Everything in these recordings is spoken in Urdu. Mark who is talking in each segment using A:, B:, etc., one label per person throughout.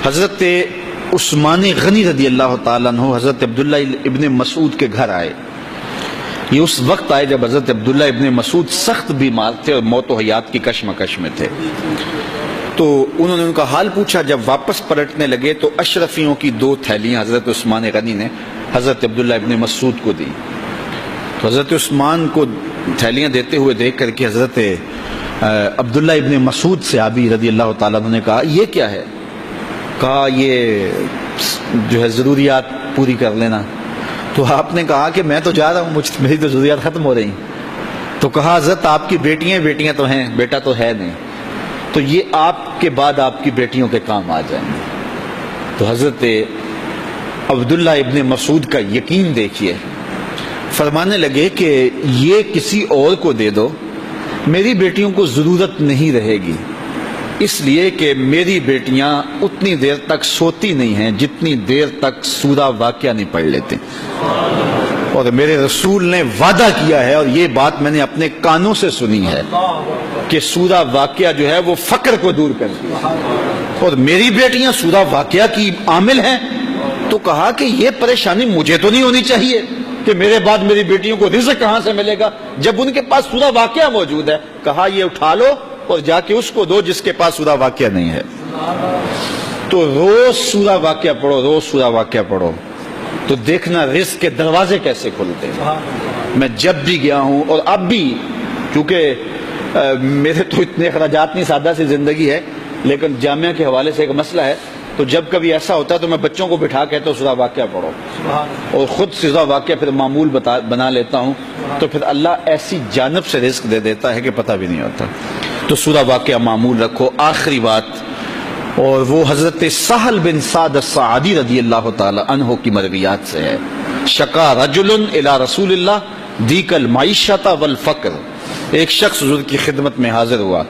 A: حضرت عثمان غنی رضی اللہ تعالیٰ عنہ حضرت عبداللہ ابن مسعود کے گھر آئے. یہ اس وقت آئے جب حضرت عبداللہ ابن مسعود سخت بیمار تھے اور موت و حیات کی کشمکش میں تھے. تو انہوں نے ان کا حال پوچھا. جب واپس پلٹنے لگے تو اشرفیوں کی 2 تھیلیاں حضرت عثمان غنی نے حضرت عبداللہ ابن مسعود کو دی. تو حضرت عثمان کو تھیلیاں دیتے ہوئے دیکھ کر کے حضرت عبداللہ ابن مسعود صحابی رضی اللہ تعالیٰ عنہ نے کہا یہ کیا ہے؟ کہا یہ جو ہے ضروریات پوری کر لینا. تو آپ نے کہا کہ میں تو جا رہا ہوں, میری تو ضروریات ختم ہو رہی. تو کہا حضرت آپ کی بیٹیاں تو ہیں, بیٹا تو ہے نہیں, تو یہ آپ کے بعد آپ کی بیٹیوں کے کام آ جائیں گے. تو حضرت عبداللہ ابن مسعود کا یقین دیکھیے, فرمانے لگے کہ یہ کسی اور کو دے دو, میری بیٹیوں کو ضرورت نہیں رہے گی, اس لیے کہ میری بیٹیاں اتنی دیر تک سوتی نہیں ہیں جتنی دیر تک سورہ واقعہ نہیں پڑھ لیتے. اور میرے رسول نے وعدہ کیا ہے, اور یہ بات میں نے اپنے کانوں سے سنی ہے, کہ سورہ واقعہ جو ہے وہ فقر کو دور کرتی ہے, اور میری بیٹیاں سورہ واقعہ کی عامل ہیں. تو کہا کہ یہ پریشانی مجھے تو نہیں ہونی چاہیے کہ میرے بعد میری بیٹیوں کو رزق کہاں سے ملے گا جب ان کے پاس سورہ واقعہ موجود ہے. کہا یہ اٹھا لو اور جا کے اس کو دو جس کے پاس سورہ واقعہ نہیں ہے. تو روز سورہ واقعہ پڑھو, روز سورہ واقعہ پڑھو, تو دیکھنا رزق کے دروازے کیسے کھلتے ہیں. میں جب بھی گیا ہوں اور اب بھی, کیونکہ میرے تو اتنے اخراجات نہیں, سادہ سی زندگی ہے, لیکن جامعہ کے حوالے سے ایک مسئلہ ہے, تو جب کبھی ایسا ہوتا ہے تو میں بچوں کو بٹھا کہتا ہوں سورہ واقعہ پڑھو, اور خود سورہ واقعہ پھر معمول بنا لیتا ہوں, تو پھر اللہ ایسی جانب سے رزق دے دیتا ہے کہ پتہ بھی نہیں ہوتا. تو سورہ واقعہ معمول رکھو. آخری بات, اور وہ حضرت سہل بن سعد الساعدی رضی اللہ تعالی عنہ کی مرویات سے ہے. شکا رجل الی رسول اللہ دیک المعیشۃ والفقر. ایک شخص حضور کی خدمت میں حاضر ہوا,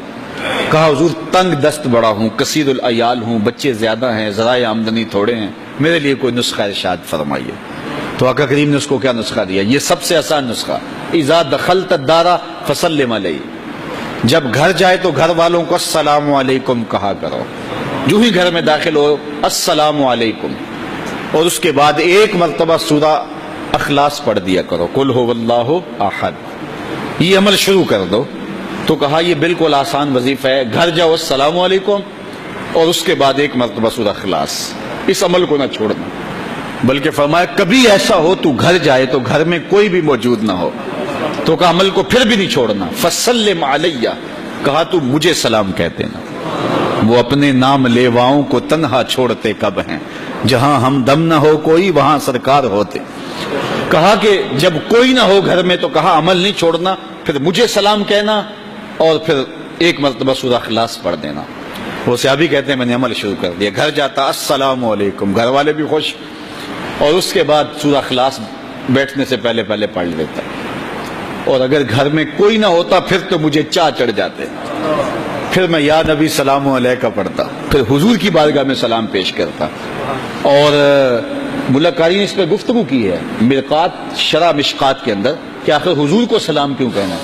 A: کہا حضور تنگ دست بڑا ہوں, کثیر العیال ہوں, بچے زیادہ ہیں, ذرائع آمدنی تھوڑے ہیں, میرے لیے کوئی نسخہ ارشاد فرمائیے. تو آقا کریم نے اس کو کیا نسخہ دیا؟ یہ سب سے آسان نسخہ, اذا دخلت الدار فسلم علیہ. جب گھر جائے تو گھر والوں کو السلام علیکم کہا کرو, جو ہی گھر میں داخل ہو السلام علیکم, اور اس کے بعد ایک مرتبہ سورہ اخلاص پڑھ دیا کرو, قل هو اللہ احد. یہ عمل شروع کر دو. تو کہا یہ بالکل آسان وظیفہ ہے, گھر جاؤ السلام علیکم اور اس کے بعد ایک مرتبہ سورہ اخلاص. اس عمل کو نہ چھوڑنا, بلکہ فرمایا کبھی ایسا ہو تو گھر جائے تو گھر میں کوئی بھی موجود نہ ہو, تو کہا عمل کو پھر بھی نہیں چھوڑنا. فسلم علیہ, کہا تو مجھے سلام کہتے نا. وہ اپنے نام لیواؤں کو تنہا چھوڑتے کب ہیں, جہاں ہم دم نہ ہو کوئی وہاں سرکار ہوتے. کہا کہ جب کوئی نہ ہو گھر میں تو کہا عمل نہیں چھوڑنا, پھر مجھے سلام کہنا اور پھر ایک مرتبہ سورہ اخلاص پڑھ دینا. وہ صحابی کہتے ہیں میں نے عمل شروع کر دیا, گھر جاتا السلام علیکم, گھر والے بھی خوش, اور اس کے بعد سورہ اخلاص بیٹھنے سے پہلے پڑھ لیتا. اور اگر گھر میں کوئی نہ ہوتا پھر تو مجھے چاہ چڑھ جاتے, پھر میں یا نبی سلام علیکہ پڑھتا, پھر حضور کی بارگاہ میں سلام پیش کرتا. اور ملکاری نے اس پہ گفتگو کی ہے مرقات شرح مشکات کے اندر کہ آخر حضور کو سلام کیوں کہنا.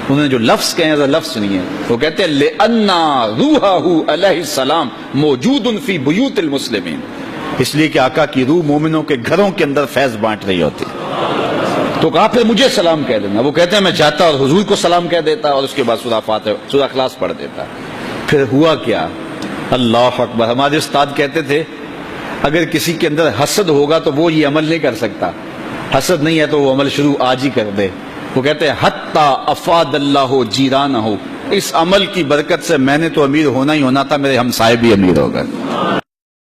A: انہوں نے جو لفظ کہے ہیں لفظ سنیے, وہ کہتے ہیں لِأَنَّا رُوحَهُ عَلَيْهِ السلام موجود فی بیوت المسلمین, اس لیے کہ آقا کی روح مومنوں کے گھروں کے اندر فیض بانٹ رہی ہوتی. تو کہا پھر مجھے سلام کہہ دینا. وہ کہتے ہیں میں جاتا اور حضور کو سلام کہہ دیتا اور اس کے بعد سورہ اخلاص پڑھ دیتا. پھر ہوا کیا, اللہ اکبر. ہمارے استاد کہتے تھے اگر کسی کے اندر حسد ہوگا تو وہ یہ عمل نہیں کر سکتا, حسد نہیں ہے تو وہ عمل شروع آج ہی کر دے. وہ کہتے ہیں حتی افاد اللہ جیرانہ, اس عمل کی برکت سے میں نے تو امیر ہونا ہی ہونا تھا, میرے ہمسائے بھی امیر ہو گئے.